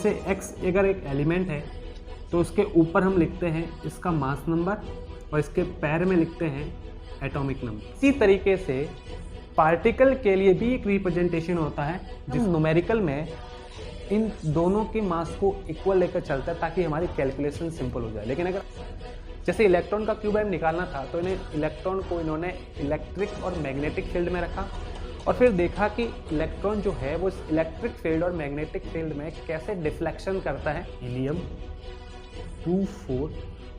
जैसे x अगर एक एलिमेंट है तो उसके ऊपर हम लिखते हैं इसका मास नंबर और इसके पैर में लिखते हैं एटॉमिक नंबर। इसी तरीके से पार्टिकल के लिए भी एक रिप्रेजेंटेशन होता है जिस न्यूमेरिकल में इन दोनों के मास को इक्वल लेकर चलता है ताकि हमारी कैलकुलेशन सिंपल हो जाए। लेकिन अगर जैसे इलेक्ट्रॉन का क्यूब निकालना था तो इलेक्ट्रॉन को इन्होंने इलेक्ट्रिक और मैग्नेटिक फील्ड में रखा और फिर देखा कि इलेक्ट्रॉन जो है वो इलेक्ट्रिक फील्ड और मैग्नेटिक फील्ड में कैसे डिफ्लेक्शन करता है। हीलियम 24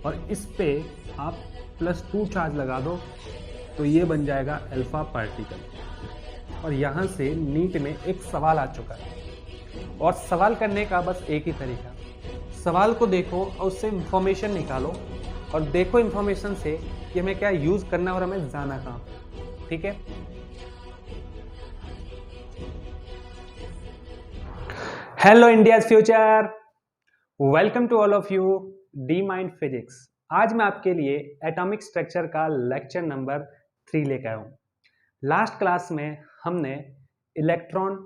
और इस पे आप +2 चार्ज लगा दो तो ये बन जाएगा अल्फा पार्टिकल। और यहाँ से नीट में एक सवाल आ चुका है और सवाल करने का बस एक ही तरीका, सवाल को देखो और उससे इंफॉर्मेशन निकालो और देखो इंफॉर्मेशन से कि हमें क्या यूज़ करना और हमें जाना कहाँ। ठीक है, hello India's future, welcome to all of you the mind physics. आज मैं आपके लिए एटॉमिक स्ट्रक्चर का लेक्चर नंबर 3 लेकर आया हूँ। लास्ट क्लास में हमने इलेक्ट्रॉन,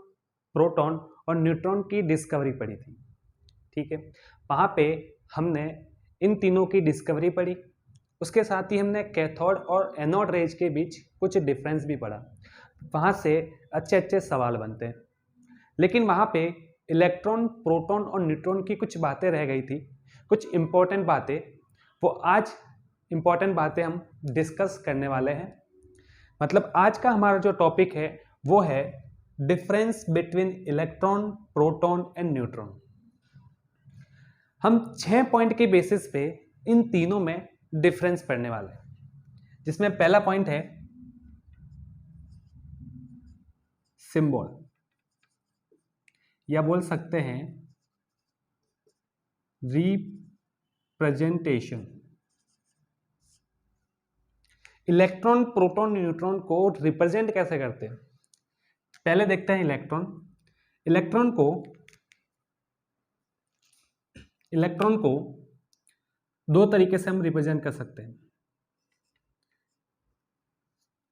प्रोटॉन और न्यूट्रॉन की डिस्कवरी पढ़ी थी। ठीक है, वहाँ पे हमने इन तीनों की डिस्कवरी पढ़ी, उसके साथ ही हमने कैथोड और एनोड रेज के बीच कुछ डिफरेंस भी पढ़ा। वहाँ से अच्छे अच्छे सवाल बनते हैं, लेकिन वहाँ पे इलेक्ट्रॉन, प्रोटॉन और न्यूट्रॉन की कुछ बातें रह गई थी, कुछ इम्पोर्टेंट बातें। वो आज इम्पोर्टेंट बातें हम डिस्कस करने वाले हैं। मतलब आज का हमारा जो टॉपिक है वो है difference between electron, proton and neutron. हम 6 पॉइंट के बेसिस पे इन तीनों में डिफरेंस पढ़ने वाले हैं, जिसमें पहला पॉइंट है सिंबल, या बोल सकते हैं रिप्रेजेंटेशन। इलेक्ट्रॉन, प्रोटॉन, न्यूट्रॉन को रिप्रेजेंट कैसे करते हैं, पहले देखते हैं इलेक्ट्रॉन को 2 तरीके से हम रिप्रेजेंट कर सकते हैं।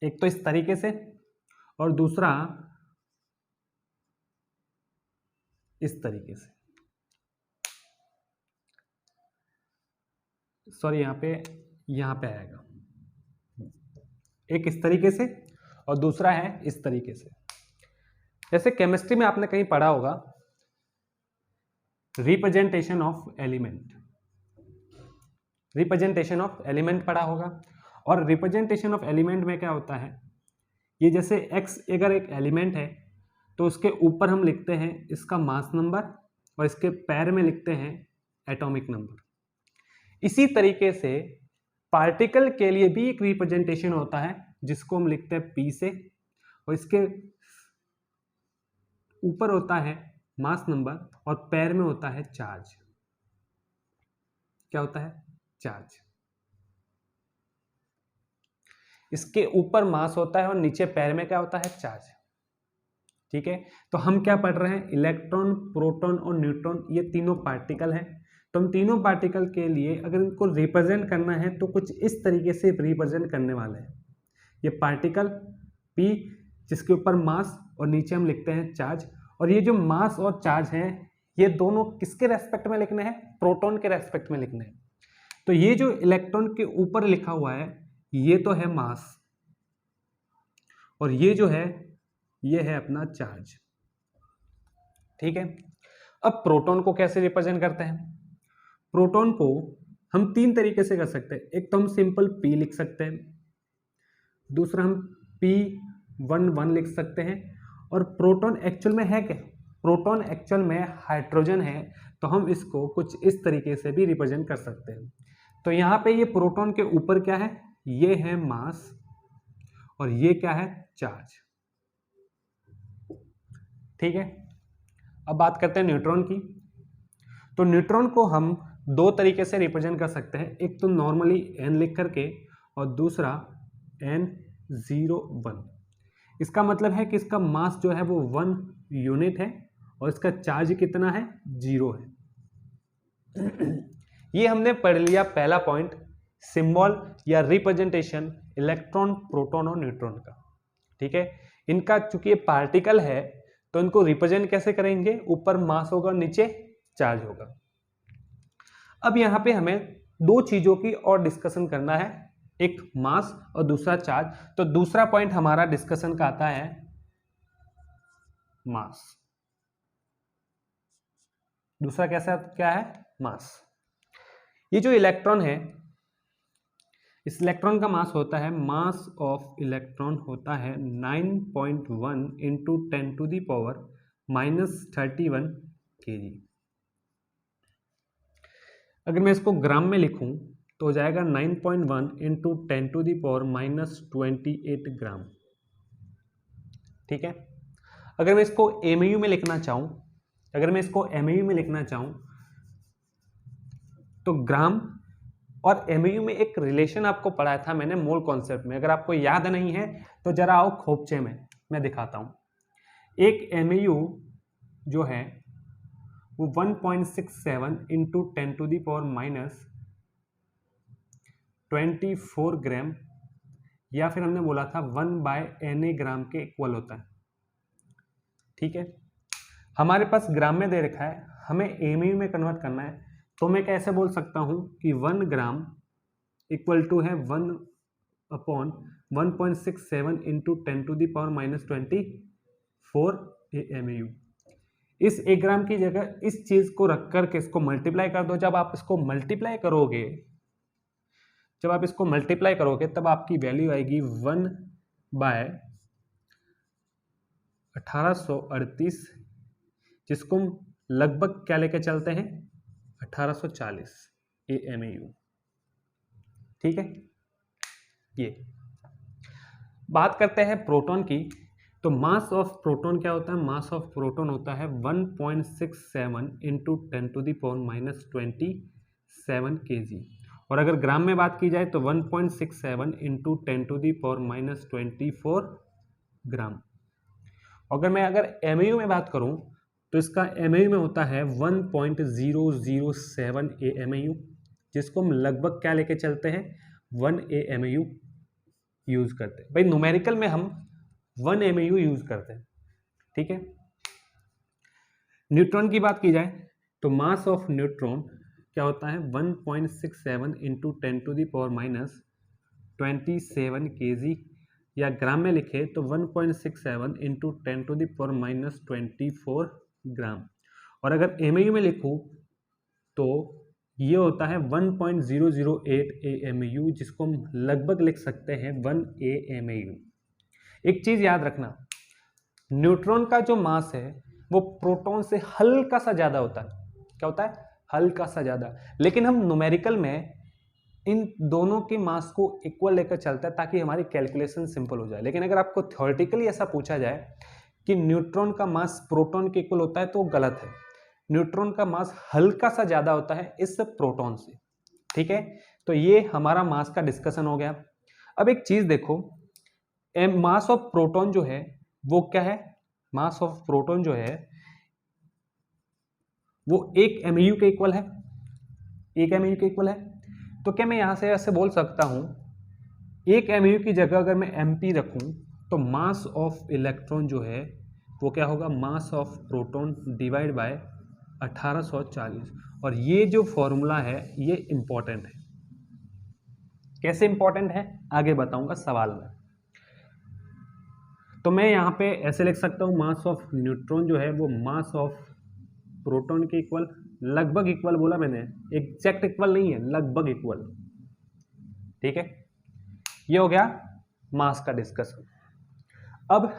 एक तो इस तरीके से और दूसरा इस तरीके से। सॉरी, यहाँ पे आएगा। एक इस तरीके से और दूसरा है इस तरीके से। जैसे केमिस्ट्री में आपने कहीं पढ़ा होगा रिप्रेजेंटेशन ऑफ एलिमेंट पढ़ा होगा। और रिप्रेजेंटेशन ऑफ एलिमेंट में क्या होता है, ये जैसे x अगर एक एलिमेंट है तो उसके ऊपर हम लिखते हैं इसका मास नंबर और इसके पैर में लिखते हैं एटॉमिक नंबर। इसी तरीके से पार्टिकल के लिए भी एक रिप्रेजेंटेशन होता है जिसको हम लिखते हैं P से, और इसके ऊपर होता है मास नंबर और पैर में होता है चार्ज। क्या होता है? चार्ज। इसके ऊपर मास होता है और नीचे पैर में क्या होता है? चार्ज। ठीक है, तो हम क्या पढ़ रहे हैं, इलेक्ट्रॉन, प्रोटॉन और न्यूट्रॉन, ये तीनों पार्टिकल हैं। तो हम तीनों पार्टिकल के लिए अगर इनको रिप्रेजेंट करना है तो कुछ इस तरीके से रिप्रेजेंट करने वाले हैं। ये पार्टिकल P जिसके ऊपर मास और नीचे हम लिखते हैं चार्ज, और ये जो मास और चार्ज हैं ये दोनों किसके रेस्पेक्ट में लिखने हैं? प्रोटॉन के रेस्पेक्ट में लिखने हैं। तो ये जो इलेक्ट्रॉन के ऊपर लिखा हुआ है ये तो है मास, और ये जो है ये है अपना चार्ज। ठीक है, अब प्रोटॉन को कैसे रिप्रेजेंट करते हैं? प्रोटॉन को हम 3 तरीके से कर सकते हैं। एक तो हम सिंपल P लिख सकते हैं, दूसरा हम P11 लिख सकते हैं, और प्रोटॉन एक्चुअल में है क्या? प्रोटॉन एक्चुअल में हाइड्रोजन है, तो हम इसको कुछ इस तरीके से भी रिप्रेजेंट कर सकते हैं। तो यहाँ पे ये प्रोटॉन के ऊपर क्या है? ये है मास और ये क्या है? चार्ज। ठीक है, अब बात करते हैं न्यूट्रॉन की। तो न्यूट्रॉन को हम 2 तरीके से रिप्रेजेंट कर सकते हैं। एक तो नॉर्मली n लिख करके और दूसरा n01। इसका मतलब है कि इसका मास जो है वो 1 यूनिट है और इसका चार्ज कितना है? 0 है। ये हमने पढ़ लिया पहला पॉइंट, सिंबल या रिप्रेजेंटेशन इलेक्ट्रॉन, प्रोटॉन और न्यूट्रॉन का। ठीक है, इनका चूंकि ये पार्टिकल है तो इनको रिप्रेजेंट कैसे करेंगे? ऊपर मास होगा, नीचे चार्ज होगा। अब यहाँ पे हमें दो चीजों की और डिस्कशन करना है, एक मास और दूसरा चार्ज। तो दूसरा पॉइंट हमारा डिस्कशन का आता है मास। दूसरा कैसा क्या है? मास। ये जो इलेक्ट्रॉन है, इस इलेक्ट्रॉन का मास होता है, मास ऑफ इलेक्ट्रॉन होता है 9.1 इंटू 10⁻31 kg। अगर मैं इसको ग्राम में लिखूं तो हो जाएगा 9.1 इंटू 10⁻28 ग्राम। ठीक है। अगर मैं इसको एमयू में लिखना चाहूं, तो ग्राम और एमयू में एक रिलेशन आपको पढ़ाया था मैंने मोल कॉन्सेप्ट में। अगर आपको याद नहीं है तो जरा आओ खोपचे में मैं दिखाता हूं। एक एमयू जो है वो 1.67 इंटू 10⁻24 ग्राम, या फिर हमने बोला था 1/Na ग्राम के इक्वल होता है। ठीक है। हमारे पास ग्राम में दे रखा है, हमें एमयू में कन्वर्ट करना है, तो मैं कैसे बोल सकता हूं कि 1 ग्राम इक्वल टू है 1/1.67 इंटू 10⁻24 एमयू। इस 1 ग्राम की जगह इस चीज को रख करके इसको मल्टीप्लाई कर दो। जब आप इसको मल्टीप्लाई करोगे तब आपकी वैल्यू आएगी 1/1838, जिसको हम लगभग क्या लेके चलते हैं, 1840 एमयू। ठीक है। ये बात करते हैं प्रोटॉन की। तो मास ऑफ प्रोटॉन क्या होता है? मास ऑफ प्रोटॉन होता है 1.67 इंटू 10⁻27 kg। और अगर ग्राम में बात की जाए तो 1.67 इंटू 10⁻24 ग्राम। अगर मैं एमयू में बात करूं तो इसका एमयू में होता है 1.007 एमयू, जिसको हम लगभग क्या लेके चलते हैं, 1 एमयू यूज करते हैं। भाई न्यूमेरिकल में हम 1 एमयू यूज करते हैं। ठीक है। न्यूट्रॉन की बात की जाए तो मास ऑफ न्यूट्रॉन क्या होता है, 1.67 इंटू 10⁻27 kg, या ग्राम में लिखे तो 1.67 इंटू 10⁻24 ग्राम। और अगर एमयू में लिखूं तो ये होता है 1.008 एमयू, जिसको हम लगभग लिख सकते हैं 1 एमयू। एक चीज याद रखना, न्यूट्रॉन का जो मास है वो प्रोटॉन से हल्का सा ज्यादा होता है। क्या होता है? हल्का सा ज्यादा। लेकिन हम न्यूमेरिकल में इन दोनों के मास को इक्वल लेकर चलता है ताकि हमारी कैलकुलेशन सिंपल हो जाए। लेकिन अगर आपको थ्योरेटिकली ऐसा पूछा जाए कि न्यूट्रॉन का मास प्रोटॉन के इक्वल होता है तो गलत है। न्यूट्रॉन का मास हल्का सा ज्यादा होता है इस प्रोटॉन से। ठीक है। तो ये हमारा मास का डिस्कशन हो गया। अब एक चीज देखो, मास ऑफ प्रोटॉन जो है वो क्या है? मास ऑफ प्रोटॉन जो है वो 1 एमयू के इक्वल है। 1 एमयू के इक्वल है। तो क्या मैं यहां से ऐसे बोल सकता हूं, 1 एमयू की जगह अगर मैं एमपी रखूं तो मास ऑफ इलेक्ट्रॉन जो है वो क्या होगा, mass of proton divide by 1840। और ये जो फॉर्मूला है ये इंपॉर्टेंट है। कैसे इंपॉर्टेंट है आगे बताऊंगा सवाल में। तो मैं यहां पे ऐसे लिख सकता हूं, मास ऑफ न्यूट्रॉन जो है वो मास ऑफ प्रोटॉन के इक्वल, लगभग इक्वल बोला मैंने, एग्जैक्ट इक्वल नहीं है, लगभग इक्वल। ठीक है। ये हो गया मास का डिस्कशन। अब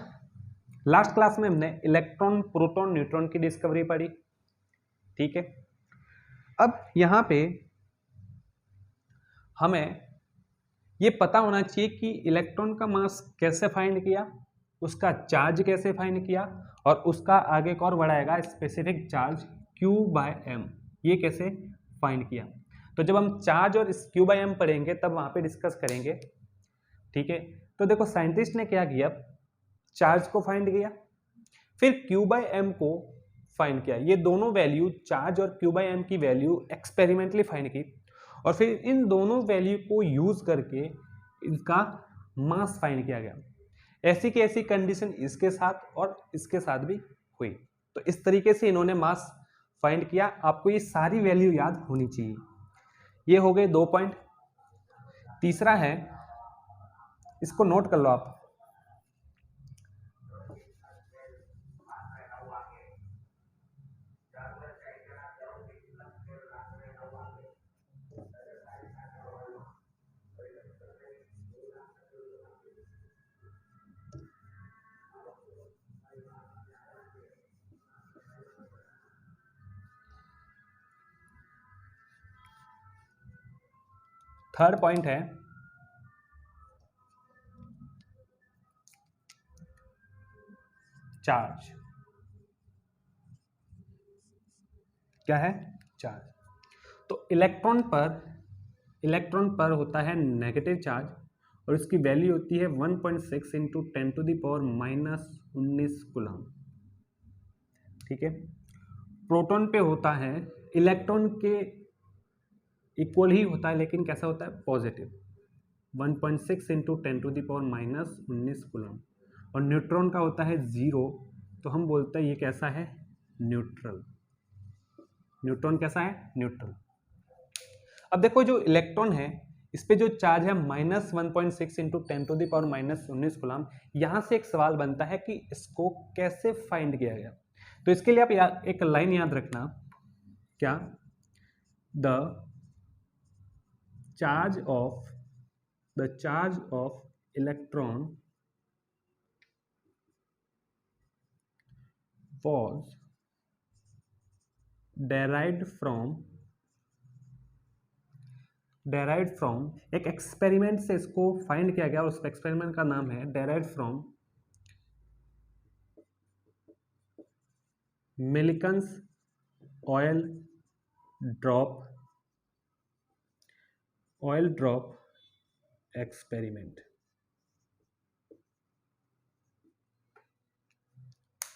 लास्ट क्लास में हमने इलेक्ट्रॉन, प्रोटॉन, न्यूट्रॉन की डिस्कवरी पढ़ी। ठीक है। अब यहां पे हमें ये पता होना चाहिए कि इलेक्ट्रॉन का मास कैसे फाइंड किया, उसका चार्ज कैसे फाइंड किया, और उसका आगे एक और बढ़ाएगा स्पेसिफिक चार्ज Q/m, ये कैसे फाइंड किया। तो जब हम चार्ज और इस Q/m पढ़ेंगे तब वहां पे डिस्कस करेंगे। ठीक है। तो देखो साइंटिस्ट ने क्या किया, चार्ज को फाइंड किया, फिर Q/m को फाइंड किया। ये दोनों वैल्यू, चार्ज और Q/m की वैल्यू एक्सपेरिमेंटली फाइंड की, और फिर इन दोनों वैल्यू को यूज करके इनका मास फाइंड किया गया। ऐसी की ऐसी कंडीशन इसके साथ और इसके साथ भी हुई। तो इस तरीके से इन्होंने मास फाइंड किया। आपको ये सारी वैल्यू याद होनी चाहिए। ये हो गए 2 पॉइंट। तीसरा है, इसको नोट कर लो आप, थर्ड पॉइंट है चार्ज। क्या है? चार्ज। तो इलेक्ट्रॉन पर होता है नेगेटिव चार्ज और इसकी वैल्यू होती है 1.6 इंटू 10⁻⁻19 कूलम। ठीक है। प्रोटॉन पे होता है, इलेक्ट्रॉन के इक्वल ही होता है लेकिन कैसा होता है? Positive, 1.6 into 10⁻⁻19 coulomb. और न्यूट्रॉन का होता है 0, तो हम बोलते हैं ये कैसा है? न्यूट्रल। न्यूट्रॉन कैसा है? न्यूट्रल। अब देखो जो इलेक्ट्रॉन है इस पे जो चार्ज है -1.6 इंटू 10⁻⁻19 कूलम, यहां से एक सवाल बनता है कि इसको कैसे फाइंड किया गया। तो इसके लिए आप एक लाइन याद रखना, क्या? The charge of electron was derived from एक एक्सपेरिमेंट से इसको फाइंड किया गया और उस एक्सपेरिमेंट का नाम है derived from Millikan's oil drop experiment.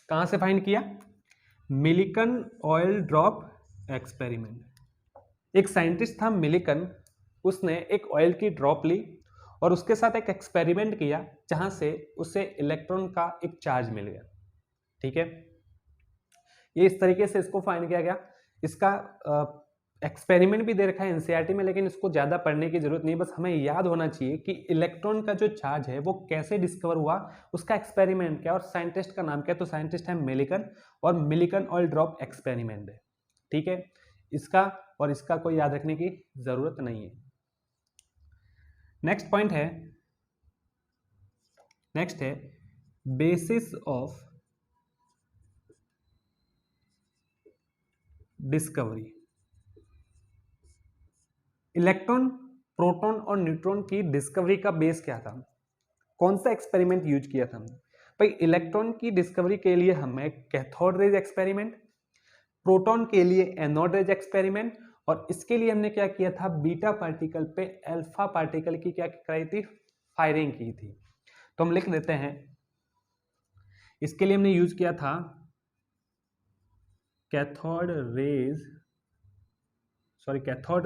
कहां से फाइंड किया? Millikan oil drop experiment. एक साइंटिस्ट था मिलिकन, उसने एक ऑयल की ड्रॉप ली और उसके साथ एक एक्सपेरिमेंट किया जहां से उसे इलेक्ट्रॉन का एक चार्ज मिल गया। ठीक है, ये इस तरीके से इसको फाइंड किया गया। इसका एक्सपेरिमेंट भी दे रखा है एनसीईआरटी में, लेकिन इसको ज़्यादा पढ़ने की जरूरत नहीं, बस हमें याद होना चाहिए कि इलेक्ट्रॉन का जो चार्ज है वो कैसे डिस्कवर हुआ, उसका एक्सपेरिमेंट क्या और साइंटिस्ट का नाम क्या है। तो साइंटिस्ट है मिलिकन और मिलिकन ऑयल ड्रॉप एक्सपेरिमेंट है। ठीक है, इसका और इसका कोई याद रखने की जरूरत नहीं है। नेक्स्ट है basis of discovery. Electron, proton और न्यूट्रॉन की डिस्कवरी का बेस क्या था? कौन सा एक्सपेरिमेंट यूज किया था? भाई इलेक्ट्रॉन की डिस्कवरी के लिए हमें कैथोड रेज एक्सपेरिमेंट, प्रोटॉन के लिए एनोड रेज एक्सपेरिमेंट, और इसके लिए हमने क्या किया था? बीटा पार्टिकल पे अल्फा पार्टिकल की क्या कराई थी? फायरिंग की थी। तो हम लिख देते हैं, इसके लिए हमने यूज किया था कैथोड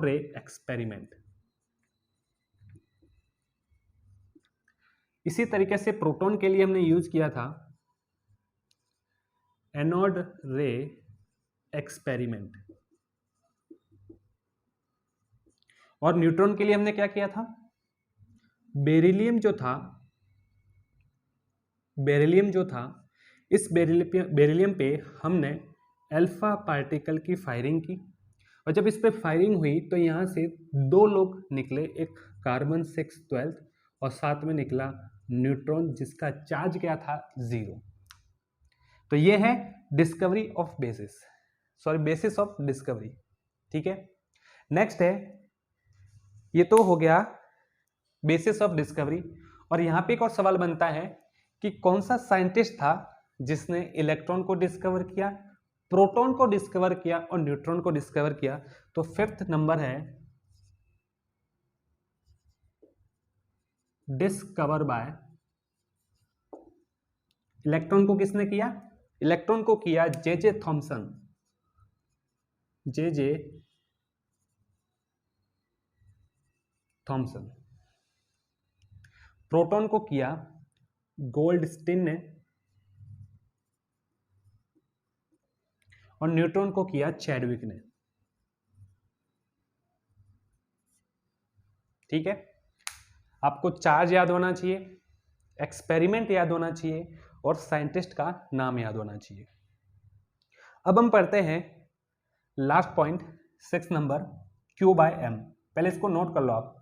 रे एक्सपेरिमेंट। इसी तरीके से प्रोटॉन के लिए हमने यूज किया था एनोड रे एक्सपेरिमेंट, और न्यूट्रॉन के लिए हमने क्या किया था? बेरिलियम जो था, इस बेरिलियम पे हमने अल्फा पार्टिकल की फायरिंग की, और जब इस पे फायरिंग हुई तो यहाँ से 2 लोग निकले, एक कार्बन 612 और साथ में निकला न्यूट्रॉन जिसका चार्ज क्या था? 0। तो ये है discovery of basis of discovery. ठीक है, नेक्स्ट है, ये तो हो गया बेसिस ऑफ डिस्कवरी। और यहां पे एक और सवाल बनता है कि कौन सा साइंटिस्ट था जिसने इलेक्ट्रॉन को डिस्कवर किया, प्रोटॉन को डिस्कवर किया और न्यूट्रॉन को डिस्कवर किया? तो 5th नंबर है डिस्कवर बाय, इलेक्ट्रॉन को किसने किया? इलेक्ट्रॉन को किया जे थॉमसन। प्रोटॉन को किया गोल्डस्टीन ने, और न्यूट्रॉन को किया चैडविक ने। ठीक है, आपको चार्ज याद होना चाहिए, एक्सपेरिमेंट याद होना चाहिए और साइंटिस्ट का नाम याद होना चाहिए। अब हम पढ़ते हैं last point 6 number, Q by M। पहले इसको नोट कर लो आप।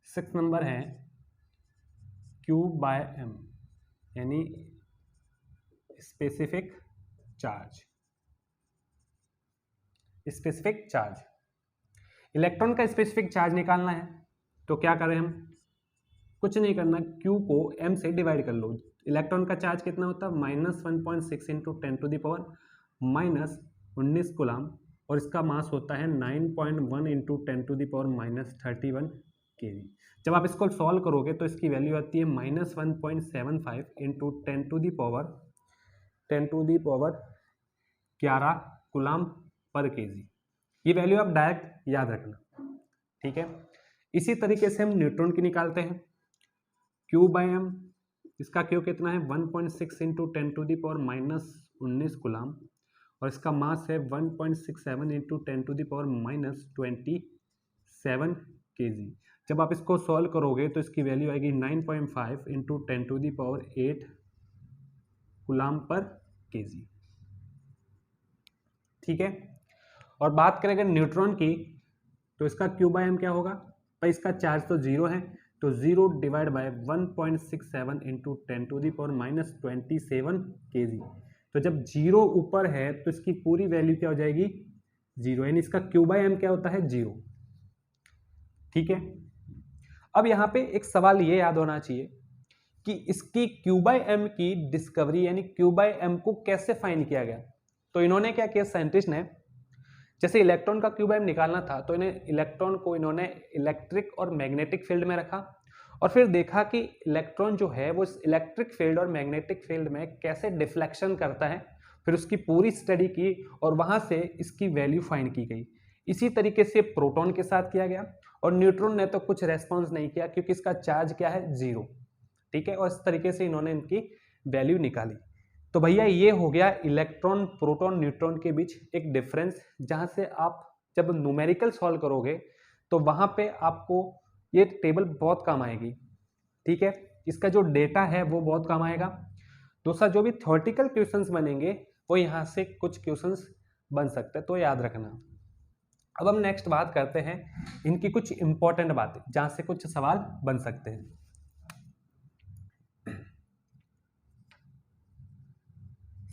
सिक्स नंबर है Q बाय M, यानी specific charge. Specific charge, electron का स्पेसिफिक चार्ज निकालना है तो क्या करें हम, कुछ नहीं करना, Q को M से डिवाइड कर लो। इलेक्ट्रॉन का चार्ज कितना होता है, -1.6 इंटू 10⁻⁻19 कूलाम, और इसका मास होता है 9.1 इंटू 10⁻31 केजी। जब आप इसको सॉल्व करोगे तो इसकी वैल्यू आती है -1.75 इंटू 10⁻11 कूलाम पर केजी। ये वैल्यू आप डायरेक्ट याद रखना, ठीक है। इसी तरीके से हम न्यूट्रॉन की निकालते हैं। Q बाय M, इसका Q कितना है 1.6 इंटू 10⁻19 कूलाम, और इसका मास है 1.67 इंटू 10⁻27 केजी। जब आप इसको सॉल्व करोगे तो इसकी वैल्यू आएगी 9.5 इंटू 10⁸ कूलाम पर केजी। ठीक है, और बात करें अगर न्यूट्रॉन की तो इसका Q बाय M क्या होगा, भाई इसका चार्ज तो जीरो है, तो 0 डिवाइड बाय 1.67 इंटू 10⁻27 केजी। तो जब जीरो ऊपर है तो इसकी पूरी वैल्यू क्या हो जाएगी, जीरो, यानी इसका Q बाय M क्या होता है, जीरो। ठीक है, अब यहाँ पे एक सवाल ये याद होना चाहिए कि इसकी Q बाय M की डिस्कवरी यानी Q बाय M को कैसे फाइंड किया गया। तो इन्होंने क्या किया, साइंटिस्ट ने, जैसे इलेक्ट्रॉन का Q बाय M निकालना था तो इलेक्ट्रॉन को इन्होंने इलेक्ट्रिक और मैग्नेटिक फील्ड में रखा, और फिर देखा कि इलेक्ट्रॉन जो है वो इस इलेक्ट्रिक फील्ड और मैग्नेटिक फील्ड में कैसे डिफ्लेक्शन करता है। फिर उसकी पूरी स्टडी की और वहां से इसकी वैल्यू फाइंड की गई। इसी तरीके से प्रोटॉन के साथ किया गया, और न्यूट्रॉन ने तो कुछ रेस्पॉन्स नहीं किया क्योंकि इसका चार्ज क्या है, जीरो। ठीक है, और इस तरीके से इन्होंने इनकी वैल्यू निकाली। तो भैया ये हो गया इलेक्ट्रॉन, प्रोटॉन, न्यूट्रॉन के बीच एक डिफरेंस, जहां से आप जब न्यूमेरिकल सॉल्व करोगे तो वहां पे आपको ये टेबल बहुत काम आएगी। ठीक है, इसका जो डेटा है वो बहुत काम आएगा। दूसरा, जो भी थ्योरेटिकल क्वेश्चंस बनेंगे वो यहाँ से कुछ क्वेश्चंस बन सकते हैं, तो याद रखना। अब हम नेक्स्ट बात करते हैं इनकी कुछ इंपॉर्टेंट बातें जहां से कुछ सवाल बन सकते हैं।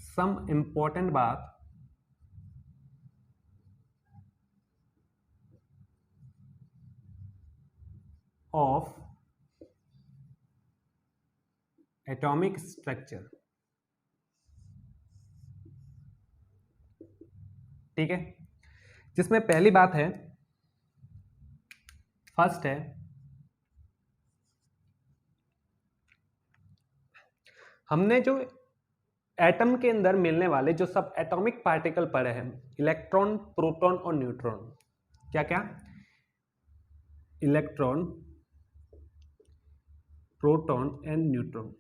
सम इंपॉर्टेंट बात ऑफ एटॉमिक स्ट्रक्चर। ठीक है, जिसमें पहली बात है, फर्स्ट है, हमने जो एटम के अंदर मिलने वाले जो सब एटॉमिक पार्टिकल पड़े हैं, इलेक्ट्रॉन, प्रोटॉन और न्यूट्रॉन, क्या क्या, इलेक्ट्रॉन, प्रोटॉन एंड न्यूट्रॉन,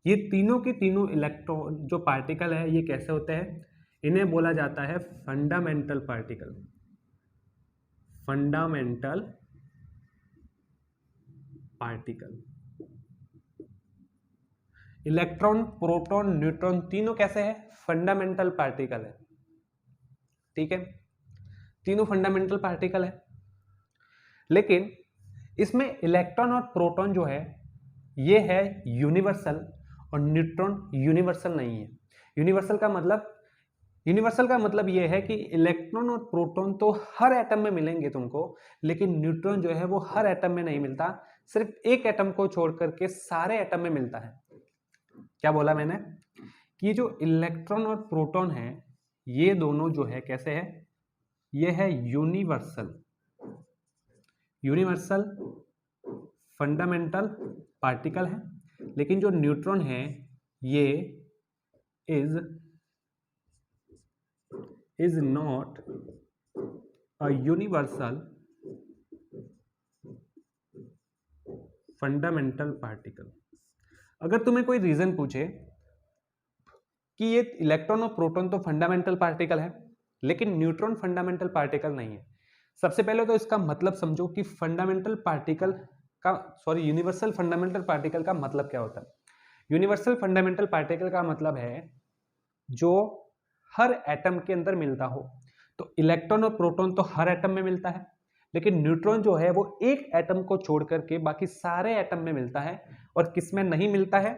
ये तीनों के तीनों इलेक्ट्रॉन जो पार्टिकल है ये कैसे होते हैं, इन्हें बोला जाता है fundamental particle. Fundamental particle, electron, proton, neutron तीनों कैसे है, फंडामेंटल पार्टिकल है। ठीक है, तीनों फंडामेंटल पार्टिकल है, लेकिन इसमें इलेक्ट्रॉन और प्रोटॉन जो है ये है यूनिवर्सल, और न्यूट्रॉन यूनिवर्सल नहीं है। यूनिवर्सल का मतलब ये है कि इलेक्ट्रॉन और प्रोटॉन तो हर एटम में मिलेंगे तुमको, लेकिन न्यूट्रॉन जो है वो हर एटम में नहीं मिलता, सिर्फ एक एटम को छोड़ करके सारे एटम में मिलता है। क्या बोला मैंने, कि जो इलेक्ट्रॉन और प्रोटॉन है ये दोनों जो है कैसे है, ये है यूनिवर्सल फंडामेंटल पार्टिकल है, लेकिन जो न्यूट्रॉन है ये is not a universal fundamental particle. अगर तुम्हें कोई रीजन पूछे कि ये इलेक्ट्रॉन और प्रोटॉन तो फंडामेंटल पार्टिकल है लेकिन न्यूट्रॉन फंडामेंटल पार्टिकल नहीं है, सबसे पहले तो इसका मतलब समझो कि फंडामेंटल पार्टिकल का यूनिवर्सल फंडामेंटल पार्टिकल का मतलब क्या होता है। यूनिवर्सल फंडामेंटल पार्टिकल का मतलब है जो हर एटम के अंदर मिलता हो। तो इलेक्ट्रॉन और प्रोटॉन तो हर एटम में मिलता है, लेकिन न्यूट्रॉन जो है वो एक एटम को छोड़ करके बाकी सारे एटम में मिलता है। और किस में नहीं मिलता है,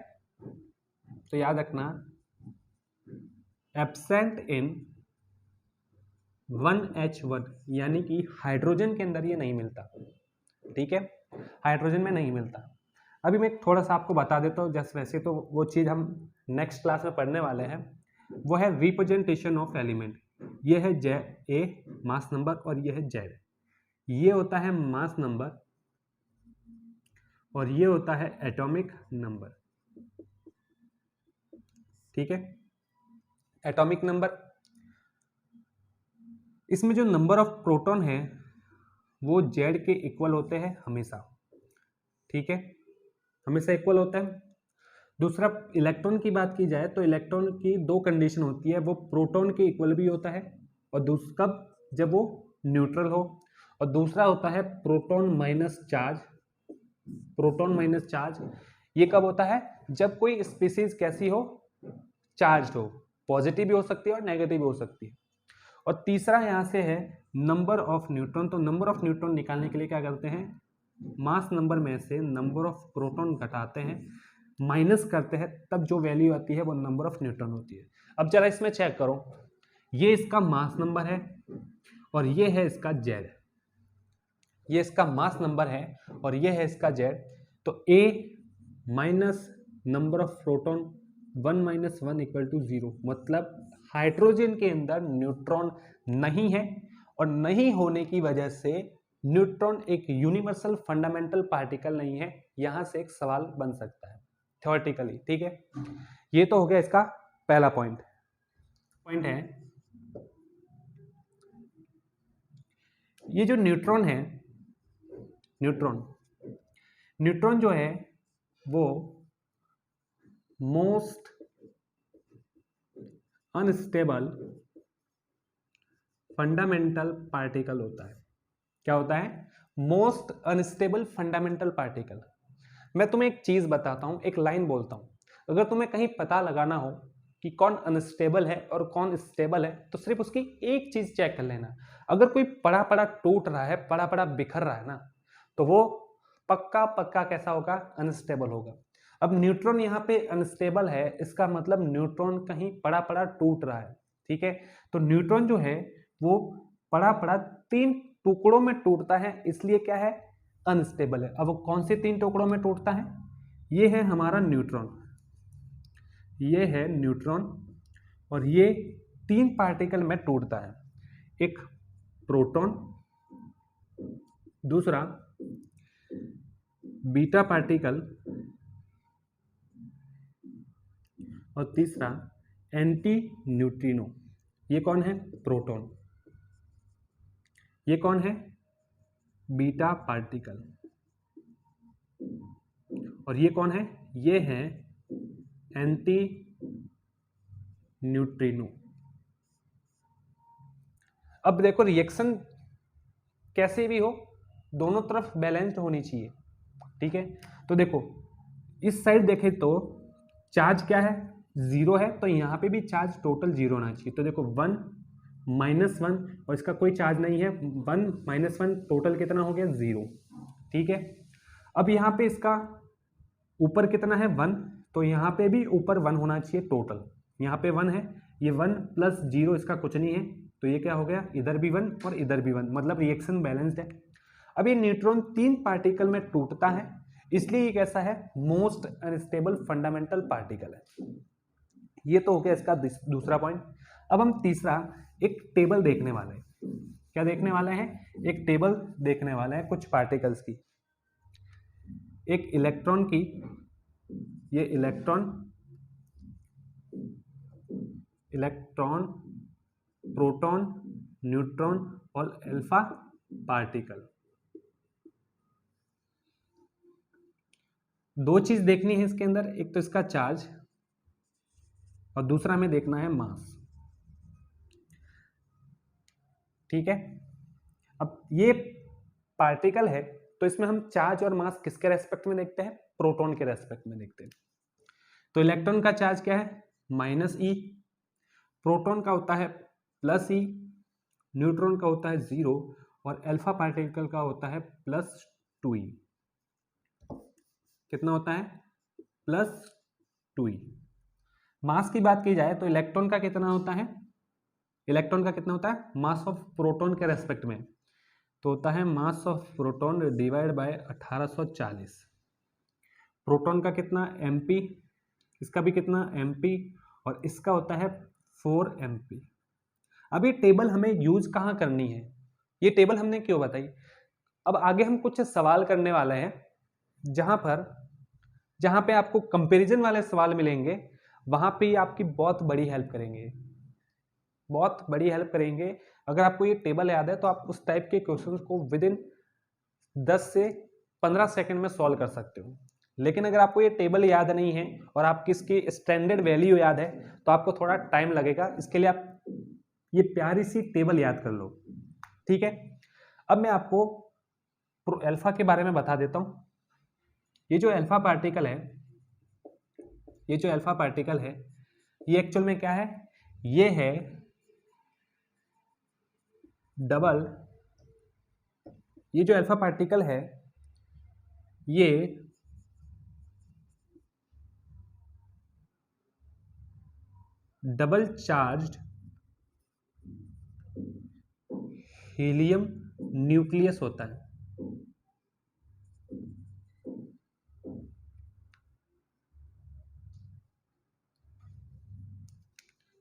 तो याद रखना, एब्सेंट इन 1H1, यानी कि हाइड्रोजन के अंदर ये नहीं मिलता। ठीक है, हाइड्रोजन में नहीं मिलता। अभी मैं थोड़ा सा आपको बता देता हूँ, जैसे वैसे तो वो चीज़ हम नेक्स्ट क्लास में पढ़ने वाले हैं। वो है रिप्रेजेंटेशन ऑफ एलिमेंट। ये है ए मास नंबर और ये है जेड। ये होता है मास नंबर और ये होता है एटॉमिक नंबर। ठीक है, एटॉमिक नंबर। इसमें जो नंबर ऑफ प्रोटॉन है वो जेड के इक्वल होते हैं हमेशा। ठीक है, हमेशा इक्वल होता है। दूसरा, इलेक्ट्रॉन की बात की जाए तो इलेक्ट्रॉन की दो कंडीशन होती है, वो प्रोटॉन के इक्वल भी होता है और कब, जब वो न्यूट्रल हो। और दूसरा होता है proton minus charge. Proton minus charge ये कब होता है, जब कोई स्पीसीज कैसी हो, चार्ज हो। पॉजिटिव भी हो सकती है और नेगेटिव भी हो सकती है। और तीसरा यहाँ से है नंबर ऑफ न्यूट्रॉन। तो नंबर ऑफ न्यूट्रॉन निकालने के लिए क्या करते हैं, मास नंबर में से नंबर ऑफ प्रोटॉन घटाते हैं, माइनस करते हैं, तब जो वैल्यू आती है वो नंबर ऑफ न्यूट्रॉन होती है। अब जरा इसमें चेक करो, ये इसका मास नंबर है और ये है इसका जेड। ये इसका मास नंबर है और ये है इसका जेड। तो A minus number of proton 1 minus 1 equal to 0, मतलब हाइड्रोजन के अंदर न्यूट्रॉन नहीं है और नहीं होने की वजह से न्यूट्रॉन एक यूनिवर्सल फंडामेंटल पार्टिकल नहीं है। यहां से एक सवाल बन सकता है थ्योरेटिकली। ठीक है, ये तो हो गया इसका पहला पॉइंट है ये जो न्यूट्रॉन है, न्यूट्रॉन जो है वो मोस्ट अनस्टेबल फंडामेंटल पार्टिकल होता है। क्या होता है, मोस्ट अनस्टेबल फंडामेंटल पार्टिकल। मैं तुम्हें एक चीज बताता हूं, एक लाइन बोलता हूं, अगर तुम्हें कहीं पता लगाना हो कि कौन अनस्टेबल है और कौन स्टेबल है तो सिर्फ उसकी एक चीज चेक कर लेना। अगर कोई पड़ा पड़ा टूट रहा है, पड़ा पड़ा बिखर रहा है ना, तो वो पक्का पक्का कैसा होगा, अनस्टेबल होगा। अब न्यूट्रॉन यहाँ पे अनस्टेबल है, इसका मतलब न्यूट्रॉन कहीं पड़ा पड़ा टूट रहा है। ठीक है, तो न्यूट्रॉन जो है वो पड़ा पड़ा 3 टुकड़ों में टूटता है, इसलिए क्या है, अनस्टेबल है। अब वो कौन से 3 टुकड़ों में टूटता है, ये है हमारा न्यूट्रॉन, ये है न्यूट्रॉन और ये 3 पार्टिकल में टूटता है। एक प्रोटॉन, दूसरा बीटा पार्टिकल और तीसरा एंटी न्यूट्रिनो। ये कौन है, प्रोटॉन। ये कौन है, बीटा पार्टिकल। और ये कौन है, ये है एंटी न्यूट्रिनो। अब देखो, रिएक्शन कैसे भी हो दोनों तरफ बैलेंस्ड होनी चाहिए। ठीक है, तो देखो इस साइड देखें तो चार्ज क्या है, 0 है, तो यहाँ पे भी चार्ज टोटल 0 होना चाहिए। तो देखो 1 माइनस 1 और इसका कोई चार्ज नहीं है, 1 माइनस 1 टोटल कितना हो गया, 0। ठीक है, अब यहाँ पे इसका ऊपर कितना है, 1, तो यहाँ पे भी ऊपर 1 होना चाहिए टोटल। यहाँ पे 1 है, ये 1 प्लस 0 इसका कुछ नहीं है, तो ये क्या हो गया, इधर भी 1 और इधर भी 1, मतलब रिएक्शन बैलेंस्ड है। अब ये न्यूट्रॉन 3 पार्टिकल में टूटता है, इसलिए ये कैसा है, मोस्ट अनस्टेबल फंडामेंटल पार्टिकल है। ये तो हो गया इसका दूसरा पॉइंट। अब हम तीसरा एक टेबल देखने वाले हैं। क्या देखने वाले हैं, एक टेबल देखने वाले हैं कुछ पार्टिकल्स की। एक इलेक्ट्रॉन की ये इलेक्ट्रॉन, प्रोटॉन, न्यूट्रॉन और अल्फा पार्टिकल। दो चीज देखनी है इसके अंदर, एक तो इसका चार्ज और दूसरा हमें देखना है मास। ठीक है, अब ये पार्टिकल है तो इसमें हम चार्ज और मास किसके रेस्पेक्ट में देखते हैं? प्रोटॉन के रेस्पेक्ट में देखते हैं। तो इलेक्ट्रॉन का चार्ज क्या है? -e, प्रोटॉन का होता है +e, न्यूट्रॉन का होता है 0 और अल्फा पार्टिकल का होता है +2e। कितना होता है? +2e। मास की बात की जाए तो इलेक्ट्रॉन का कितना होता है? इलेक्ट्रॉन का कितना होता है? मास ऑफ प्रोटॉन के रेस्पेक्ट में तो होता है mass of proton divide by 1840। Proton का कितना? mp, इसका भी कितना? mp और इसका होता है 4 mp। अब ये टेबल हमें यूज कहाँ करनी है? ये टेबल हमने क्यों बताई? अब आगे हम कुछ सवाल करने वाले हैं जहां पे आपको कंपैरिजन वाले सवाल मिलेंगे, वहां पे ये आपकी बहुत बड़ी हेल्प करेंगे, बहुत बड़ी हेल्प करेंगे। अगर आपको ये टेबल याद है तो आप उस टाइप के क्वेश्चंस को विदिन 10 से 15 सेकंड में सॉल्व कर सकते हो। लेकिन अगर आपको ये टेबल याद नहीं है और आपकी इसकी स्टैंडर्ड वैल्यू याद है तो आपको थोड़ा टाइम लगेगा। इसके लिए आप ये प्यारी सी टेबल याद कर लो। ठीक है, अब मैं आपको अल्फा के बारे में बता देता हूं। ये जो अल्फा पार्टिकल है, ये एक्चुअल में क्या है? ये है डबल, ये जो अल्फा पार्टिकल है ये डबल चार्ज्ड हीलियम न्यूक्लियस होता है।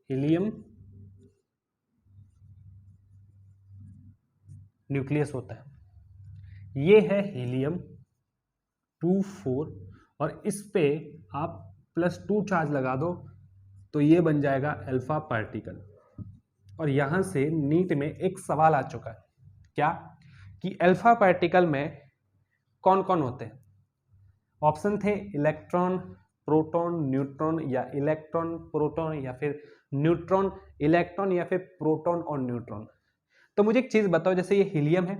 हीलियम न्यूक्लियस होता है। ये है हीलियम 24 और इस पे आप +2 चार्ज लगा दो तो ये बन जाएगा अल्फा पार्टिकल। और यहां से नीट में एक सवाल आ चुका है, क्या? कि अल्फा पार्टिकल में कौन कौन होते हैं? ऑप्शन थे इलेक्ट्रॉन, प्रोटॉन, न्यूट्रॉन या इलेक्ट्रॉन, प्रोटॉन या फिर न्यूट्रॉन, इलेक्ट्रॉन या फिर प्रोटॉन और न्यूट्रॉन। तो मुझे एक चीज बताओ, जैसे ये हीलियम है,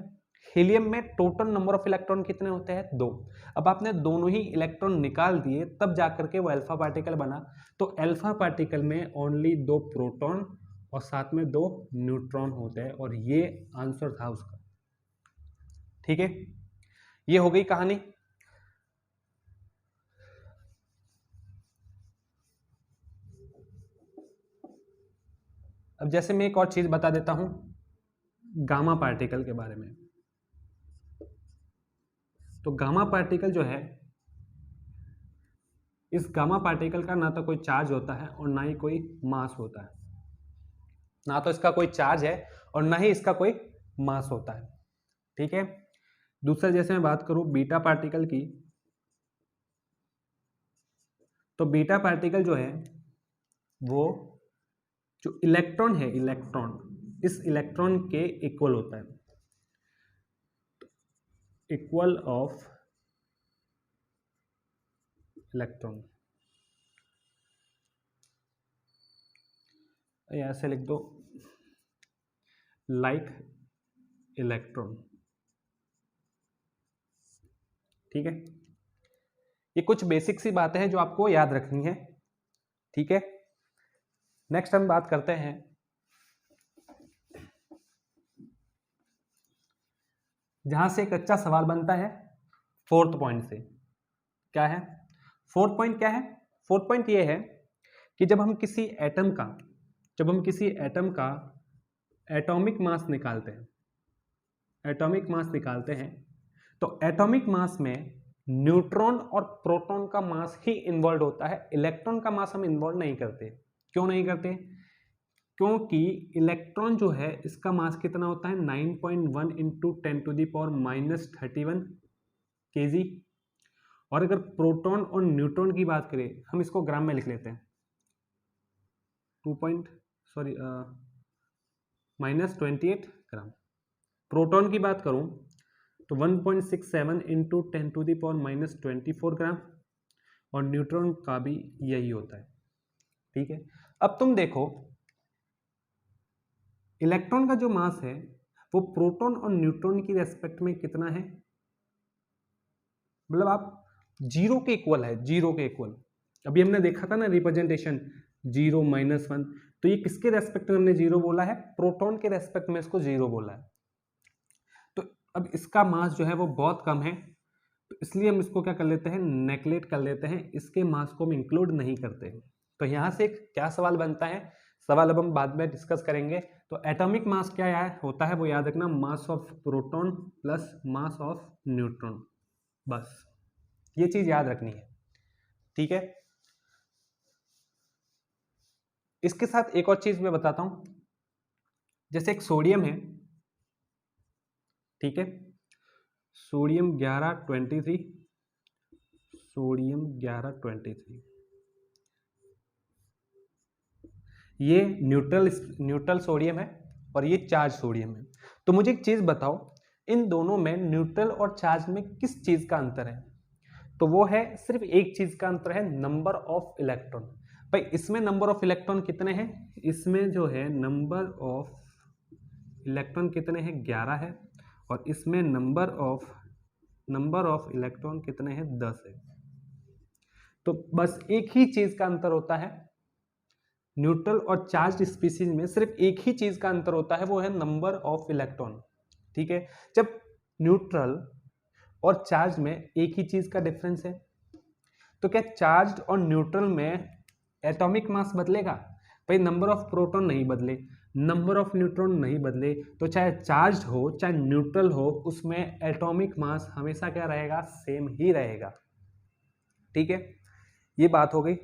हीलियम में टोटल नंबर ऑफ इलेक्ट्रॉन कितने होते हैं? 2। अब आपने दोनों ही इलेक्ट्रॉन निकाल दिए तब जाकर के वो अल्फा पार्टिकल बना। तो अल्फा पार्टिकल में ओनली 2 प्रोटॉन और साथ में 2 न्यूट्रॉन होते हैं और ये आंसर था उसका। ठीक है, ये हो गई कहानी। अब जैसे मैं एक और चीज बता देता हूं गामा पार्टिकल के बारे में। तो गामा पार्टिकल जो है, इस गामा पार्टिकल का ना तो कोई चार्ज होता है और ना ही कोई मास होता है। ना तो इसका कोई चार्ज है और ना ही इसका कोई मास होता है। ठीक है, दूसरा जैसे मैं बात करूं बीटा पार्टिकल की, तो बीटा पार्टिकल जो है वो जो इलेक्ट्रॉन है, इलेक्ट्रॉन इस इलेक्ट्रॉन के इक्वल होता है, इक्वल ऑफ इलेक्ट्रॉन। ऐसे लिख दो, लाइक इलेक्ट्रॉन। ठीक है, ये कुछ बेसिक सी बातें हैं जो आपको याद रखनी है। ठीक है, नेक्स्ट हम बात करते हैं जहां से एक अच्छा सवाल बनता है 4th पॉइंट से। क्या है 4th पॉइंट? क्या है 4th पॉइंट? ये है कि जब हम किसी एटम का एटॉमिक मास निकालते हैं, तो एटॉमिक मास में न्यूट्रॉन और प्रोटॉन का मास ही इन्वॉल्व होता है, इलेक्ट्रॉन का मास हम इन्वॉल्व नहीं करते। क्यों नहीं करते? क्योंकि इलेक्ट्रॉन जो है इसका मास कितना होता है? 9.1 × 10⁻³ kg और अगर प्रोटॉन और न्यूट्रॉन की बात करें, हम इसको ग्राम में लिख लेते हैं, -28 ग्राम। प्रोटॉन की बात करूं तो 1.67 इंटू 10⁻⁻24 ग्राम, और न्यूट्रॉन का भी यही होता है। ठीक है, अब तुम देखो इलेक्ट्रॉन का जो मास है वो प्रोटॉन और न्यूट्रॉन की रेस्पेक्ट में कितना है, मतलब आप जीरो के इक्वल है, जीरो के इक्वल। अभी हमने देखा था ना रिप्रेजेंटेशन 0 -1, तो ये किसके रेस्पेक्ट में हमने जीरो बोला है, प्रोटॉन के रेस्पेक्ट में इसको जीरो बोला है। तो अब इसका मास जो है वो बहुत कम है, तो इसलिए हम इसको क्या कर लेते हैं, नेगलेक्ट कर लेते हैं, इसके मास को हम इंक्लूड नहीं करते। तो यहाँ से क्या सवाल बनता है, सवाल अब हम बाद में डिस्कस करेंगे। तो एटॉमिक मास क्या होता है वो याद रखना, mass of proton plus mass of neutron, बस ये चीज याद रखनी है। ठीक है, इसके साथ एक और चीज मैं बताता हूं, जैसे एक सोडियम है, ठीक है, सोडियम 1123, सोडियम 1123, ये न्यूट्रल सोडियम है और ये चार्ज सोडियम है। तो मुझे एक चीज बताओ, इन दोनों में न्यूट्रल और चार्ज में किस चीज का अंतर है, तो वो है सिर्फ एक चीज का अंतर है, नंबर ऑफ इलेक्ट्रॉन। भाई इसमें नंबर ऑफ इलेक्ट्रॉन कितने हैं, इसमें जो है नंबर ऑफ इलेक्ट्रॉन कितने हैं, 11 है, और इसमें नंबर ऑफ इलेक्ट्रॉन कितने हैं, 10 है। तो बस एक ही चीज का अंतर होता है, न्यूट्रल और चार्ज स्पीशीज में सिर्फ एक ही चीज का अंतर होता है, वो है नंबर ऑफ इलेक्ट्रॉन। ठीक है, जब न्यूट्रल और चार्ज में एक ही चीज का डिफरेंस है, तो क्या चार्ज और न्यूट्रल में एटॉमिक मास बदलेगा, भाई नंबर ऑफ प्रोटॉन नहीं बदले, नंबर ऑफ न्यूट्रॉन नहीं बदले, तो चाहे चार्ज हो चाहे न्यूट्रल हो, उसमें एटॉमिक मास हमेशा क्या रहेगा, सेम ही रहेगा। ठीक है, ये बात हो गई।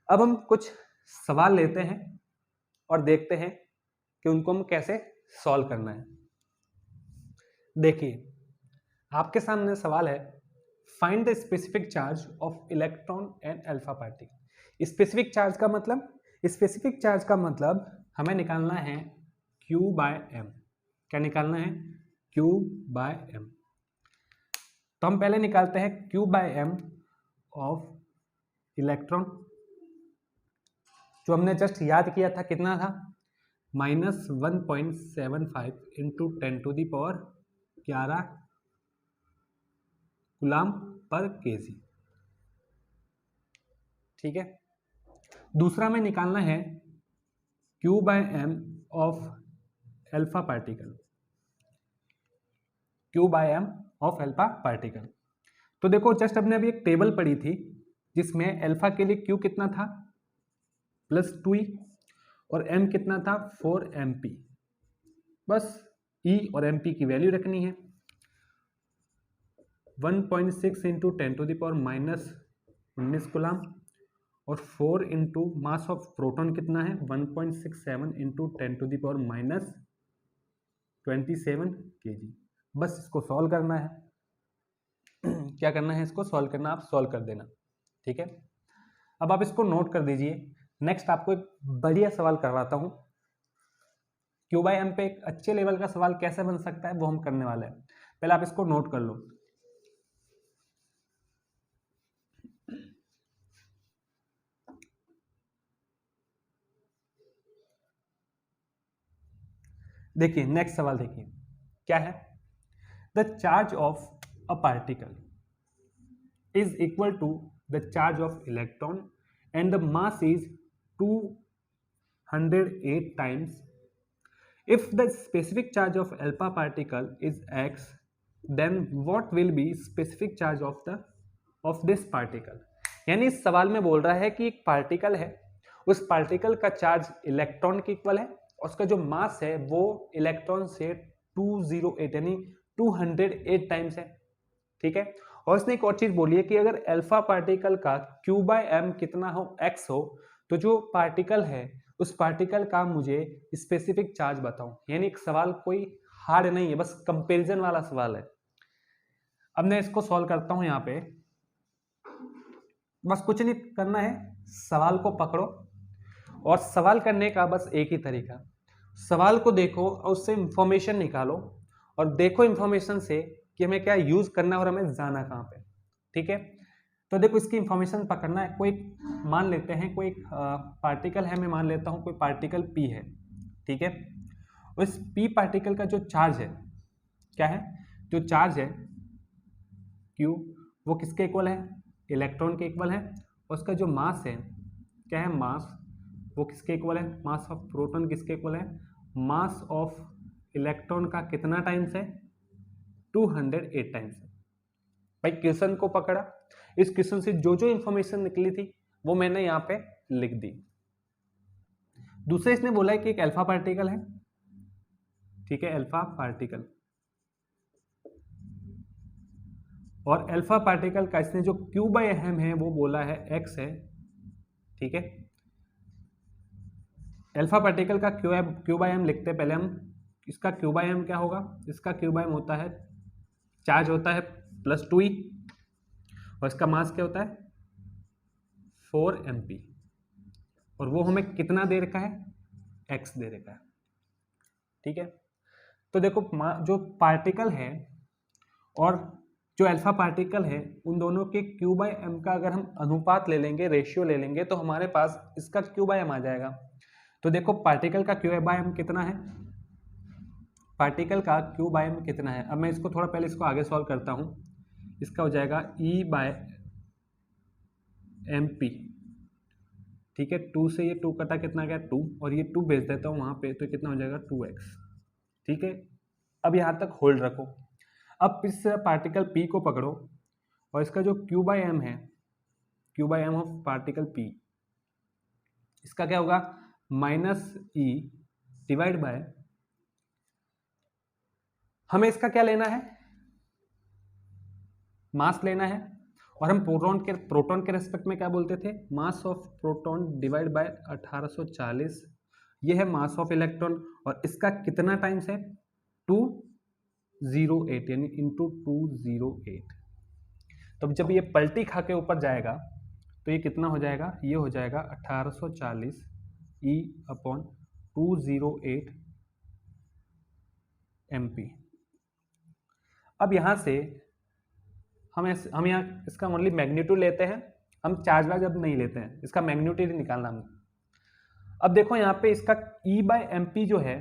अब हम कुछ सवाल लेते हैं और देखते हैं कि उनको हम कैसे सॉल्व करना है। देखिए आपके सामने सवाल है, find the specific charge of electron and alpha particle. Specific charge का मतलब हमें निकालना है Q/m। क्या निकालना है, Q/m। तो हम पहले निकालते हैं Q/m ऑफ इलेक्ट्रॉन, जो हमने जस्ट याद किया था, कितना था, -1.75 इंटू 10⁻11 कूलम पर केजी। ठीक है, दूसरा में निकालना है Q/m of alpha particle, Q/m of alpha particle. तो देखो जस्ट हमने अभी एक टेबल पढ़ी थी जिसमें अल्फा के लिए Q कितना था, +2e, और m कितना था, 4mp। बस e और mp की वैल्यू रखनी है। 1.6 इंटू 10⁻⁻19 कूलम, और 4 इंटू मास ऑफ प्रोटॉन कितना है, 1.67 इंटू 10⁻27 kg। बस इसको सॉल्व करना है। क्या करना है, इसको सॉल्व करना, आप सॉल्व कर देना। ठीक है, अब आप इसको नोट कर दीजिए। नेक्स्ट आपको एक बढ़िया सवाल करवाता हूं, Q/m पे एक अच्छे लेवल का सवाल कैसे बन सकता है वो हम करने वाले हैं। पहले आप इसको नोट कर लो। देखिए नेक्स्ट सवाल देखिए क्या है, the charge of a particle is equal to the charge of electron and the mass is 208 times. If the specific charge of alpha particle is x, then what will be specific charge of this particle? यानी इस सवाल में बोल रहा है कि एक particle है, उस पार्टिकल का चार्ज इलेक्ट्रॉन के इक्वल है और उसका जो मास है वो इलेक्ट्रॉन से 208 यानी 208 टाइम्स है। ठीक है, और उसने एक और चीज बोली है कि अगर अल्फा पार्टिकल का Q/m कितना हो, x हो, तो जो पार्टिकल है उस पार्टिकल का मुझे स्पेसिफिक चार्ज बताओ। यानी एक सवाल कोई हार्ड नहीं है, बस कंपैरिजन वाला सवाल है। अब मैं इसको सॉल्व करता हूं। यहाँ पे बस कुछ नहीं करना है, सवाल को पकड़ो और सवाल करने का बस एक ही तरीका, सवाल को देखो और उससे इंफॉर्मेशन निकालो और देखो इंफॉर्मेशन से कि हमें क्या यूज करना है और हमें जाना कहाँ पे। ठीक है, तो देखो इसकी इंफॉर्मेशन पकड़ना है। कोई मान लेते हैं कोई पार्टिकल है, मैं मान लेता हूँ कोई पार्टिकल पी है। ठीक है, उस पी पार्टिकल का जो चार्ज है, क्या है, जो चार्ज है क्यू, वो किसके इक्वल है, इलेक्ट्रॉन के इक्वल है। और उसका जो मास है, क्या है, मास, वो किसके इक्वल है, मास ऑफ प्रोटॉन किसके इक्वल है, मास ऑफ इलेक्ट्रॉन का कितना टाइम्स है, 208 टाइम्स है। भाई क्वेश्चन को पकड़ा, इस क्वेश्चन से जो जो इंफॉर्मेशन निकली थी वो मैंने यहाँ पे लिख दी। दूसरे इसने बोला है कि एक अल्फा पार्टिकल है। ठीक है, अल्फा पार्टिकल, और अल्फा पार्टिकल का इसने जो क्यू बाय एम है वो बोला है एक्स है। ठीक है, अल्फा पार्टिकल का क्यू बाय एम लिखते हैं पहले हम। इसका क्यू बाय एम क्या होगा, इसका क्यू बाय एम होता है, चार्ज होता है +2e और इसका मास क्या होता है 4 mp, और वो हमें कितना दे रखा है, x दे रखा है। ठीक है, तो देखो जो पार्टिकल है और जो अल्फा पार्टिकल है, उन दोनों के क्यू बाय एम का अगर हम अनुपात ले लेंगे, रेशियो ले लेंगे, तो हमारे पास इसका क्यू बाय एम आ जाएगा। तो देखो पार्टिकल का क्यू बाय एम कितना है, पार्टिकल का क्यू बाय एम कितना है। अब मैं इसको थोड़ा पहले इसको आगे सॉल्व करता हूँ। इसका हो जाएगा E बाय एम पी। ठीक है, 2 से ये 2 कटा, कितना गया 2, और ये 2 भेज देता हूँ वहाँ पे, तो कितना हो जाएगा 2x। ठीक है, अब यहाँ तक होल्ड रखो। अब इस पार्टिकल P को पकड़ो और इसका जो Q बाय एम है, Q by M of particle P, इसका क्या होगा -e डिवाइड बाय, हमें इसका क्या लेना है, मास लेना है। और हम प्रोटॉन के रेस्पेक्ट में क्या बोलते थे, mass of proton divide by 1840, ये है मास ऑफ इलेक्ट्रॉन, और इसका कितना टाइम्स है 208, यानी इंटू 208। तो जब ये पलटी खा के ऊपर जाएगा तो ये कितना हो जाएगा, ये हो जाएगा 1840 E अपॉन 208 MP। अब यहाँ से हम यहाँ इसका ओनली मैग्नीट्यूड लेते हैं, हम चार्ज वार्ज अब नहीं लेते हैं, इसका मैग्नीट्यूड निकालना हम। अब देखो यहाँ पे इसका E बाय एम पी जो है,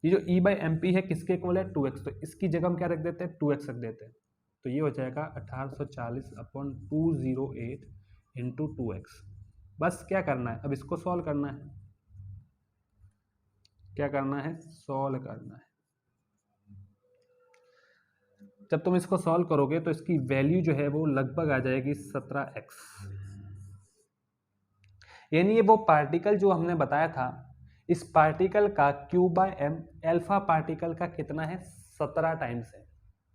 ये जो E बाय एम पी है किसके इक्वल है 2x, तो इसकी जगह हम क्या रख देते हैं 2x रख देते हैं। तो ये हो जाएगा 1840 अपॉन 208 इंटू 2x। बस क्या करना है, अब इसको सॉल्व करना है, क्या करना है, सॉल्व करना है। जब तुम इसको सॉल्व करोगे तो इसकी वैल्यू जो है वो लगभग आ जाएगी 17x, यानी ये वो पार्टिकल जो हमने बताया था, इस पार्टिकल का Q by M alpha particle का कितना है 17 टाइम्स है।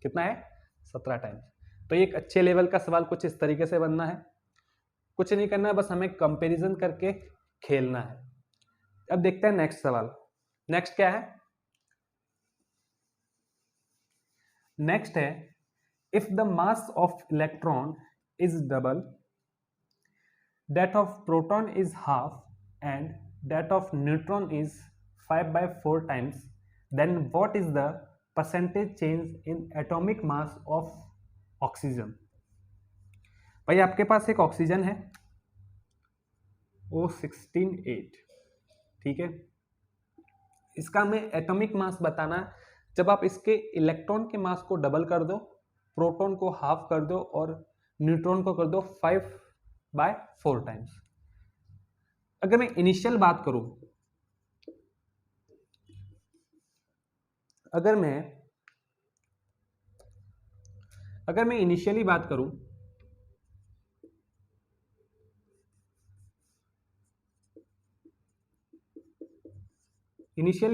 कितना है 17 टाइम्स। तो एक अच्छे लेवल का सवाल कुछ इस तरीके से बनना है, कुछ नहीं करना है, बस हमें कंपैरिजन करके खेलना है। अब देखते हैं नेक्स्ट सवाल। नेक्स्ट क्या है, नेक्स्ट है if the mass of electron is double, that of proton is half and that of neutron is 5/4 times, then what is the percentage change in atomic mass of oxygen। भाई आपके पास एक oxygen है O168, ठीक है, इसका हमें atomic mass बताना है। जब आप इसके इलेक्ट्रॉन के मास को डबल कर दो, प्रोटॉन को हाफ कर दो और न्यूट्रॉन को कर दो 5/4 टाइम्स। अगर मैं इनिशियल बात करूं, अगर मैं इनिशियली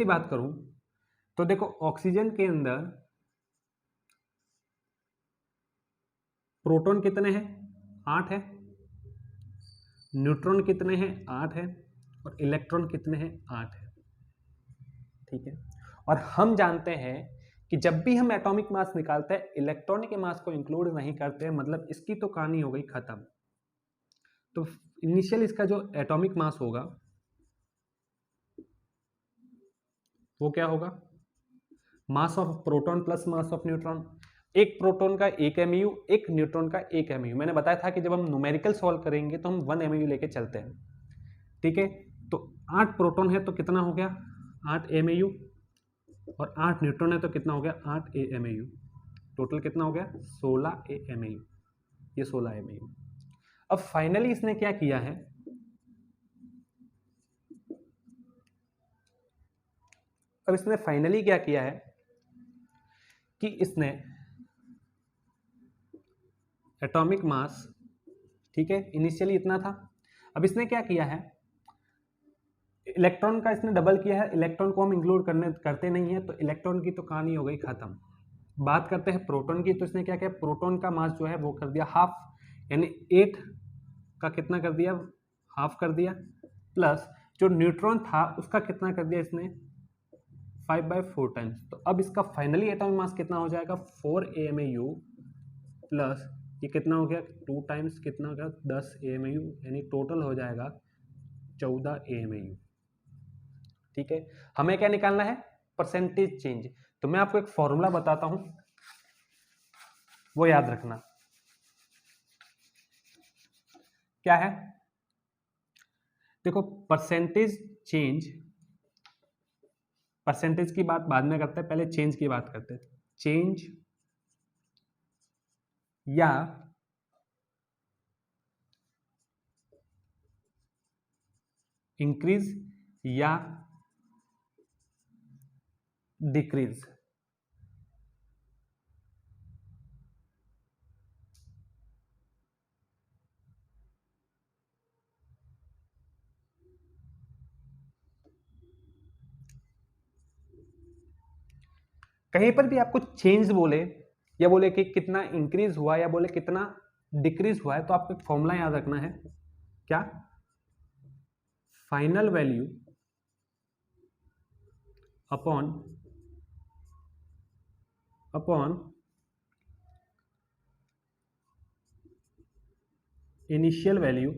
बात करूं, तो देखो ऑक्सीजन के अंदर प्रोटॉन कितने हैं 8 है, न्यूट्रॉन कितने हैं 8 है, और इलेक्ट्रॉन कितने हैं 8 है। ठीक है, और हम जानते हैं कि जब भी हम एटॉमिक मास निकालते हैं इलेक्ट्रॉन के मास को इंक्लूड नहीं करते हैं, मतलब इसकी तो कहानी हो गई खत्म। तो इनिशियल इसका जो एटॉमिक मास होगा वो क्या होगा, mass of proton plus mass of neutron. एक प्रोटॉन का 1 MeU, एक न्यूट्रॉन का 1 MeU। मैंने बताया था कि जब हम न्यूमेरिकल सॉल्व करेंगे तो हम 1 MeU लेके चलते हैं, ठीक है। तो 8 प्रोटॉन है तो कितना हो गया 8 MeU, और 8 न्यूट्रॉन है तो कितना हो गया 8 AMeU। टोटल कितना हो गया 16 AMeU, ये 16 MeU। अब फाइनली इसने क्या किया है, अब इसने फाइनली क्या किया है कि इसने एटॉमिक मास, ठीक है, इनिशियली इतना था, अब इसने क्या किया है इलेक्ट्रॉन का इसने डबल किया है। इलेक्ट्रॉन को हम इंक्लूड करते नहीं है, तो इलेक्ट्रॉन की तो कहानी हो गई खत्म। बात करते हैं प्रोटॉन की, तो इसने क्या किया, प्रोटॉन का मास जो है वो कर दिया हाफ, यानी 8 का कितना कर दिया, हाफ कर दिया, प्लस जो न्यूट्रॉन था उसका कितना कर दिया इसने 5/4 टाइम्स। तो अब इसका फाइनली एटॉमिक मास कितना हो जाएगा 4 AMeU प्लस ये कितना हो गया 2 टाइम्स कितना हो गया 10 AMeU, यानी टोटल हो जाएगा 14 AMeU, ठीक है। हमें क्या निकालना है, परसेंटेज चेंज। तो मैं आपको एक फॉर्मूला बताता हूं, वो याद रखना क्या है। देखो परसेंटेज चेंज, परसेंटेज की बात बाद में करते हैं, पहले चेंज की बात करते हैं। चेंज या इंक्रीज या डिक्रीज, कहीं पर भी आपको चेंज बोले या बोले कि कितना इंक्रीज हुआ या बोले कितना डिक्रीज हुआ है, तो आपको एक फॉर्मूला याद रखना है, क्या, final value upon initial value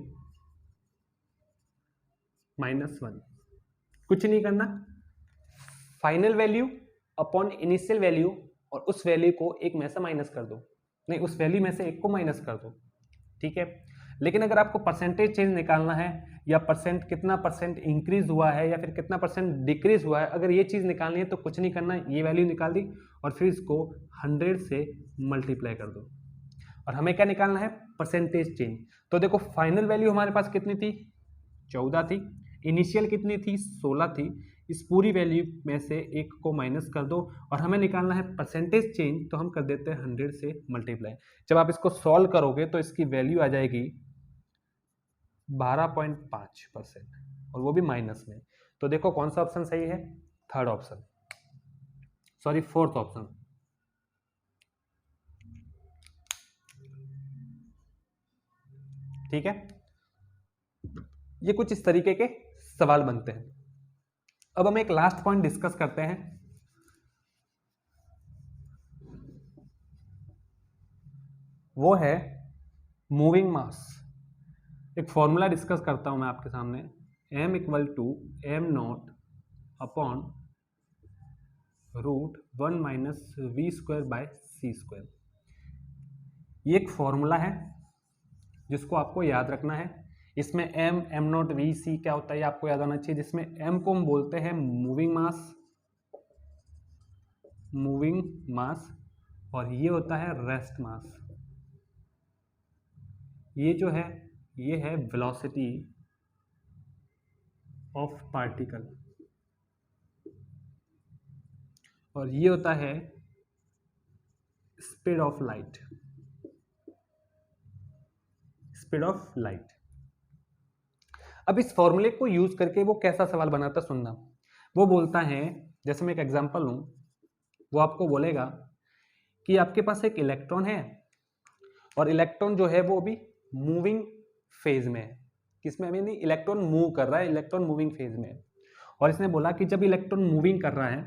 -1। कुछ नहीं करना, final value upon initial value, और उस वैल्यू को एक में से माइनस कर दो, नहीं उस वैल्यू में से एक को माइनस कर दो, ठीक है। लेकिन अगर आपको परसेंटेज चेंज निकालना है या कितना परसेंट इंक्रीज हुआ है या फिर कितना परसेंट डिक्रीज हुआ है, अगर ये चीज़ निकालनी है तो कुछ नहीं करना, ये वैल्यू निकाल दी और फिर इसको 100 से मल्टीप्लाई कर दो, और हमें क्या निकालना है परसेंटेज चेंज। तो देखो फाइनल वैल्यू हमारे पास कितनी थी 14 थी, इनिशियल कितनी थी 16 थी, इस पूरी वैल्यू में से एक को माइनस कर दो और हमें निकालना है परसेंटेज चेंज, तो हम कर देते हैं 100 से मल्टीप्लाई। जब आप इसको सॉल्व करोगे तो इसकी वैल्यू आ जाएगी 12.5%, और वो भी माइनस में। तो देखो कौन सा ऑप्शन सही है, third option, sorry fourth option. ठीक है, ये कुछ इस तरीके के सवाल बनते हैं। अब हम एक लास्ट पॉइंट डिस्कस करते हैं, वो है मूविंग मास। एक फॉर्मूला डिस्कस करता हूं मैं आपके सामने, m = m0 अपॉन √1 - v²/c²। ये एक फॉर्मूला है जिसको आपको याद रखना है। इसमें m, m0, v, c क्या होता है ये आपको याद आना चाहिए। जिसमें m को हम बोलते हैं मूविंग मास, और ये होता है रेस्ट मास। ये जो है ये है वेलोसिटी ऑफ पार्टिकल, और ये होता है speed of light, speed of light. अब इस फॉर्मूले को यूज करके वो कैसा सवाल बनाता सुनना। वो बोलता है, जैसे मैं एक एग्जांपल लूं, वो आपको बोलेगा कि आपके पास एक इलेक्ट्रॉन है और इलेक्ट्रॉन जो है वो अभी मूविंग फेज में है। किसमें, अभी नहीं, इलेक्ट्रॉन मूव कर रहा है, इलेक्ट्रॉन मूविंग फेज में है। और इसने बोला कि जब इलेक्ट्रॉन मूविंग कर रहा है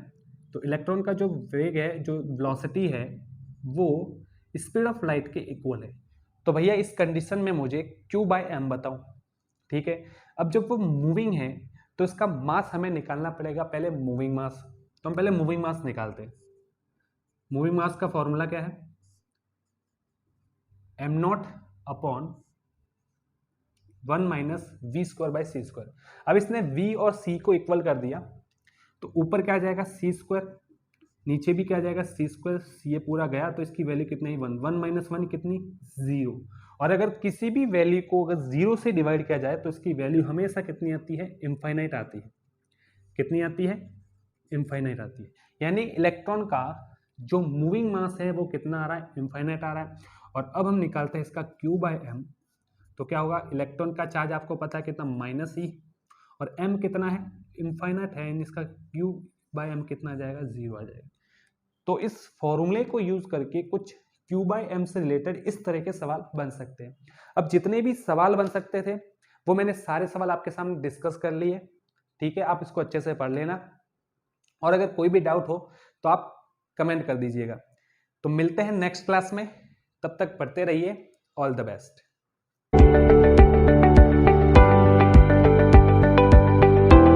तो इलेक्ट्रॉन का जो वेग है, जो वेलोसिटी है, वो स्पीड ऑफ लाइट के इक्वल है। तो भैया इस कंडीशन में मुझे Q बाय एम बताओ, ठीक है। अब जब वो मूविंग है तो इसका मास हमें निकालना पड़ेगा पहले मूविंग मास, तो हम पहले मूविंग मास निकालते हैं। मूविंग मास का फॉर्मूला क्या है, M naught upon 1 minus V square by C square. अब इसने v और c को इक्वल कर दिया, तो ऊपर क्या आ जाएगा सी स्क्वायर, नीचे भी क्या आ जाएगा सी स्क्वायर, ये पूरा गया तो इसकी वैल्यू कितनी, 1, 1 माइनस 1 कितनी, 0। और अगर किसी भी वैल्यू को अगर 0 से डिवाइड किया जाए तो इसकी वैल्यू हमेशा कितनी आती है, इनफाइनाइट आती है। कितनी आती है, इनफाइनाइट आती है। यानी इलेक्ट्रॉन का जो मूविंग मास है वो कितना आ रहा है, इनफाइनाइट आ रहा है। और अब हम निकालते हैं इसका Q बाय एम, तो क्या होगा, इलेक्ट्रॉन का चार्ज आपको पता है कितना, -e, और m कितना है, इनफाइनाइट है, इसका Q बाय एम कितना आ जाएगा, 0 आ जाएगा। तो इस फॉर्मूले को यूज करके कुछ Q बाय एम से रिलेटेड इस तरह के सवाल बन सकते हैं। अब जितने भी सवाल बन सकते थे वो मैंने सारे सवाल आपके सामने डिस्कस कर लिए, ठीक है। आप इसको अच्छे से पढ़ लेना, और अगर कोई भी डाउट हो तो आप कमेंट कर दीजिएगा। तो मिलते हैं नेक्स्ट क्लास में, तब तक पढ़ते रहिए। All the best.